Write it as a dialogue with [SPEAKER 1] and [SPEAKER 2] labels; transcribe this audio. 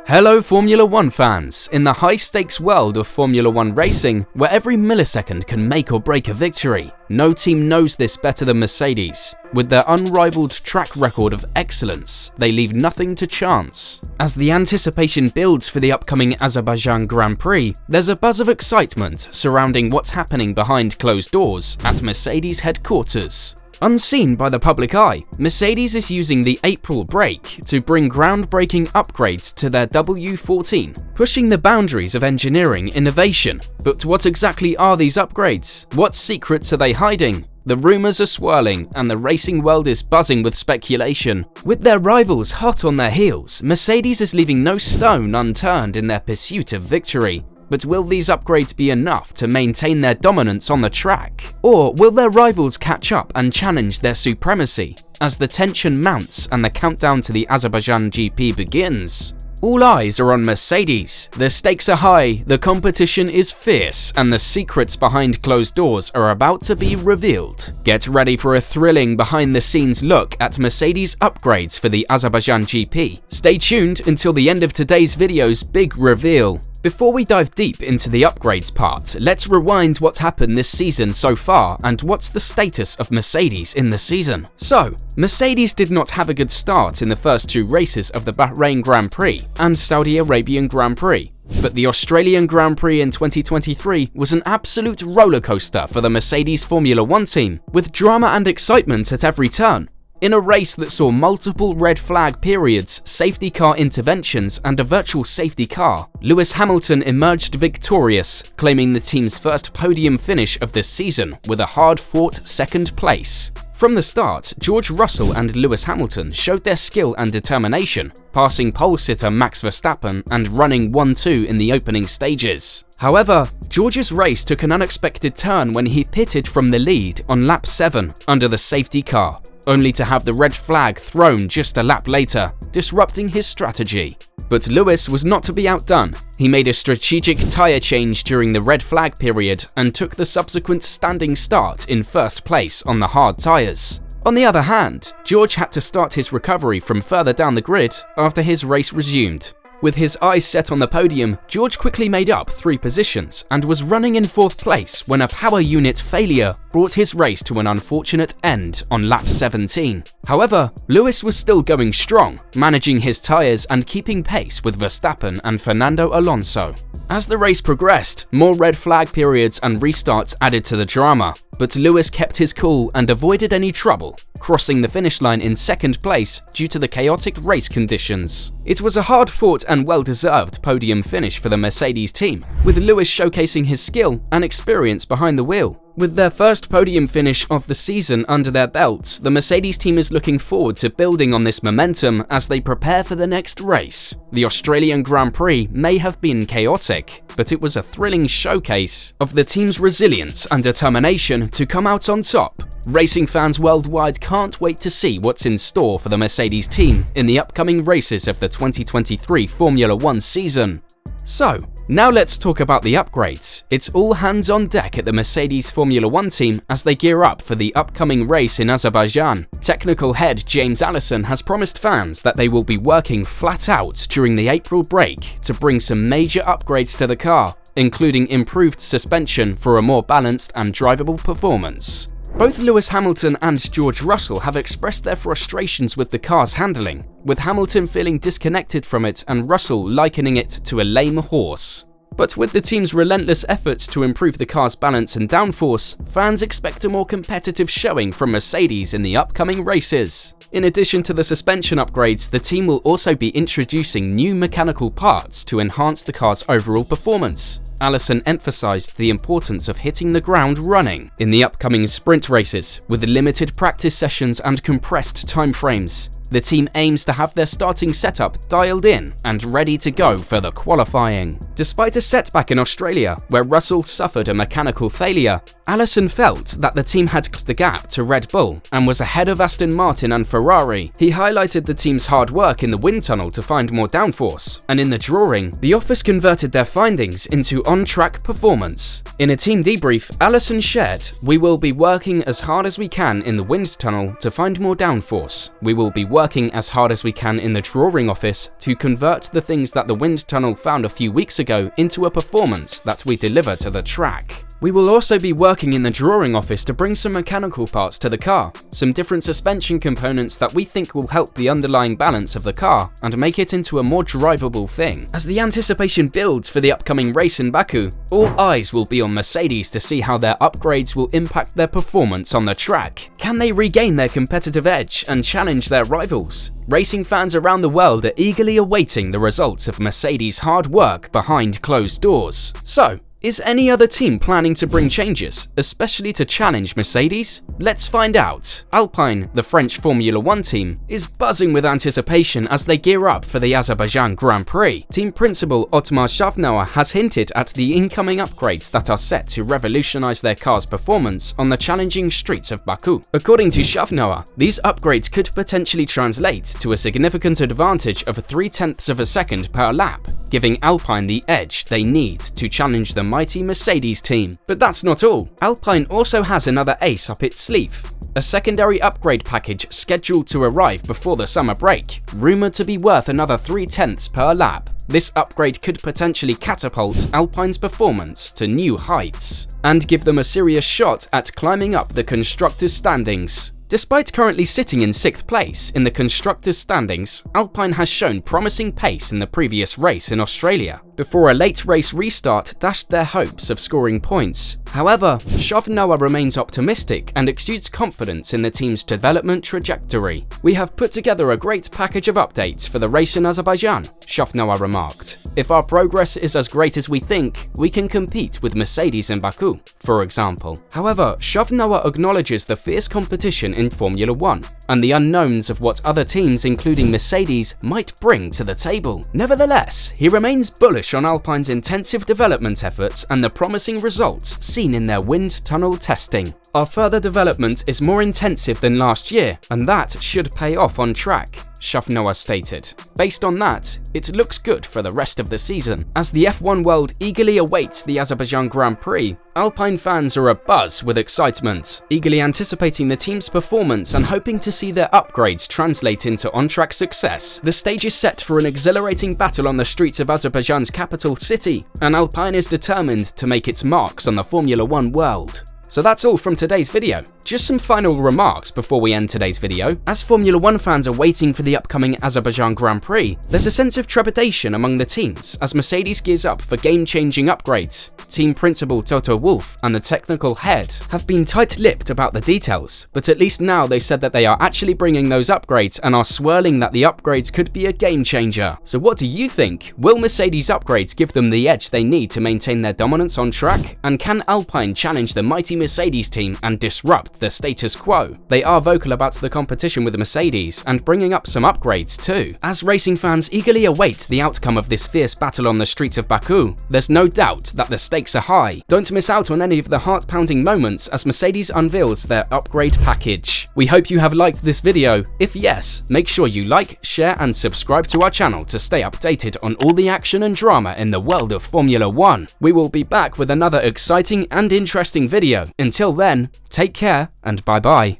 [SPEAKER 1] Hello Formula One fans! In the high-stakes world of Formula One racing, where every millisecond can make or break a victory, no team knows this better than Mercedes. With their unrivaled track record of excellence, they leave nothing to chance. As the anticipation builds for the upcoming Azerbaijan Grand Prix, there's a buzz of excitement surrounding what's happening behind closed doors at Mercedes headquarters. Unseen by the public eye, Mercedes is using the April break to bring groundbreaking upgrades to their W14, pushing the boundaries of engineering innovation. But what exactly are these upgrades? What secrets are they hiding? The rumors are swirling, and the racing world is buzzing with speculation. With their rivals hot on their heels, Mercedes is leaving no stone unturned in their pursuit of victory. But will these upgrades be enough to maintain their dominance on the track? Or will their rivals catch up and challenge their supremacy? As the tension mounts and the countdown to the Azerbaijan GP begins, all eyes are on Mercedes. The stakes are high, the competition is fierce, and the secrets behind closed doors are about to be revealed. Get ready for a thrilling behind-the-scenes look at Mercedes upgrades for the Azerbaijan GP. Stay tuned until the end of today's video's big reveal. Before we dive deep into the upgrades part, let's rewind what's happened this season so far and what's the status of Mercedes in the season. So, Mercedes did not have a good start in the first two races of the Bahrain Grand Prix and Saudi Arabian Grand Prix. But the Australian Grand Prix in 2023 was an absolute rollercoaster for the Mercedes Formula One team, with drama and excitement at every turn. In a race that saw multiple red flag periods, safety car interventions, and a virtual safety car, Lewis Hamilton emerged victorious, claiming the team's first podium finish of the season with a hard-fought second place. From the start, George Russell and Lewis Hamilton showed their skill and determination, passing pole sitter Max Verstappen and running 1-2 in the opening stages. However, George's race took an unexpected turn when he pitted from the lead on lap 7 under the safety car, only to have the red flag thrown just a lap later, disrupting his strategy. But Lewis was not to be outdone. He made a strategic tyre change during the red flag period and took the subsequent standing start in first place on the hard tyres. On the other hand, George had to start his recovery from further down the grid after his race resumed. With his eyes set on the podium, George quickly made up 3 positions and was running in 4th place when a power unit failure brought his race to an unfortunate end on lap 17. However, Lewis was still going strong, managing his tyres and keeping pace with Verstappen and Fernando Alonso. As the race progressed, more red flag periods and restarts added to the drama, but Lewis kept his cool and avoided any trouble, crossing the finish line in 2nd place due to the chaotic race conditions. It was a hard-fought and well-deserved podium finish for the Mercedes team, with Lewis showcasing his skill and experience behind the wheel. With their first podium finish of the season under their belts, the Mercedes team is looking forward to building on this momentum as they prepare for the next race. The Australian Grand Prix may have been chaotic, but it was a thrilling showcase of the team's resilience and determination to come out on top. Racing fans worldwide can't wait to see what's in store for the Mercedes team in the upcoming races of the 2023 Formula One season. So, now let's talk about the upgrades. It's all hands on deck at the Mercedes Formula One team as they gear up for the upcoming race in Azerbaijan. Technical head James Allison has promised fans that they will be working flat out during the April break to bring some major upgrades to the car, including improved suspension for a more balanced and drivable performance. Both Lewis Hamilton and George Russell have expressed their frustrations with the car's handling, with Hamilton feeling disconnected from it and Russell likening it to a lame horse. But with the team's relentless efforts to improve the car's balance and downforce, fans expect a more competitive showing from Mercedes in the upcoming races. In addition to the suspension upgrades, the team will also be introducing new mechanical parts to enhance the car's overall performance. Allison emphasized the importance of hitting the ground running in the upcoming sprint races, with limited practice sessions and compressed timeframes. The team aims to have their starting setup dialed in and ready to go for the qualifying. Despite a setback in Australia, where Russell suffered a mechanical failure, Allison felt that the team had closed the gap to Red Bull and was ahead of Aston Martin and Ferrari. He highlighted the team's hard work in the wind tunnel to find more downforce, and in the drawing, the office converted their findings into on-track performance. In a team debrief, Allison shared, "We will be working as hard as we can in the wind tunnel to find more downforce. We will be working as hard as we can in the drawing office to convert the things that the wind tunnel found a few weeks ago into a performance that we deliver to the track. We will also be working in the drawing office to bring some mechanical parts to the car, some different suspension components that we think will help the underlying balance of the car and make it into a more drivable thing." As the anticipation builds for the upcoming race in Baku, all eyes will be on Mercedes to see how their upgrades will impact their performance on the track. Can they regain their competitive edge and challenge their rivals? Racing fans around the world are eagerly awaiting the results of Mercedes' hard work behind closed doors. So, is any other team planning to bring changes, especially to challenge Mercedes? Let's find out. Alpine, the French Formula 1 team, is buzzing with anticipation as they gear up for the Azerbaijan Grand Prix. Team principal Otmar Shavnauer has hinted at the incoming upgrades that are set to revolutionize their car's performance on the challenging streets of Baku. According to Shavnauer, these upgrades could potentially translate to a significant advantage of 0.3 of a second per lap, giving Alpine the edge they need to challenge the mighty Mercedes team. But that's not all. Alpine also has another ace up its sleeve, a secondary upgrade package scheduled to arrive before the summer break, rumored to be worth another 0.3 per lap. This upgrade could potentially catapult Alpine's performance to new heights and give them a serious shot at climbing up the constructors' standings. Despite currently sitting in 6th place in the constructors' standings, Alpine has shown promising pace in the previous race in Australia, before a late race restart dashed their hopes of scoring points. However, Shavnauer remains optimistic and exudes confidence in the team's development trajectory. "We have put together a great package of updates for the race in Azerbaijan," Shavnauer remarked. "If our progress is as great as we think, we can compete with Mercedes in Baku, for example." However, Shavnauer acknowledges the fierce competition in Formula 1 and the unknowns of what other teams, including Mercedes, might bring to the table. Nevertheless, he remains bullish on Alpine's intensive development efforts and the promising results seen in their wind tunnel testing. "Our further development is more intensive than last year, and that should pay off on track," Shavnauer stated. Based on that, it looks good for the rest of the season. As the F1 world eagerly awaits the Azerbaijan Grand Prix, Alpine fans are abuzz with excitement, eagerly anticipating the team's performance and hoping to see their upgrades translate into on-track success. The stage is set for an exhilarating battle on the streets of Azerbaijan's capital city, and Alpine is determined to make its marks on the Formula 1 world. So that's all from today's video. Just some final remarks before we end today's video. As Formula 1 fans are waiting for the upcoming Azerbaijan Grand Prix, there's a sense of trepidation among the teams as Mercedes gears up for game-changing upgrades. Team principal Toto Wolff and the technical head have been tight-lipped about the details, but at least now they said that they are actually bringing those upgrades and are swirling that the upgrades could be a game-changer. So what do you think? Will Mercedes upgrades give them the edge they need to maintain their dominance on track? And can Alpine challenge the mighty Mercedes team and disrupt the status quo? They are vocal about the competition with Mercedes and bringing up some upgrades too. As racing fans eagerly await the outcome of this fierce battle on the streets of Baku, there's no doubt that the stakes are high. Don't miss out on any of the heart-pounding moments as Mercedes unveils their upgrade package. We hope you have liked this video. If yes, make sure you like, share and subscribe to our channel to stay updated on all the action and drama in the world of Formula 1. We will be back with another exciting and interesting video. Until then, take care and bye-bye.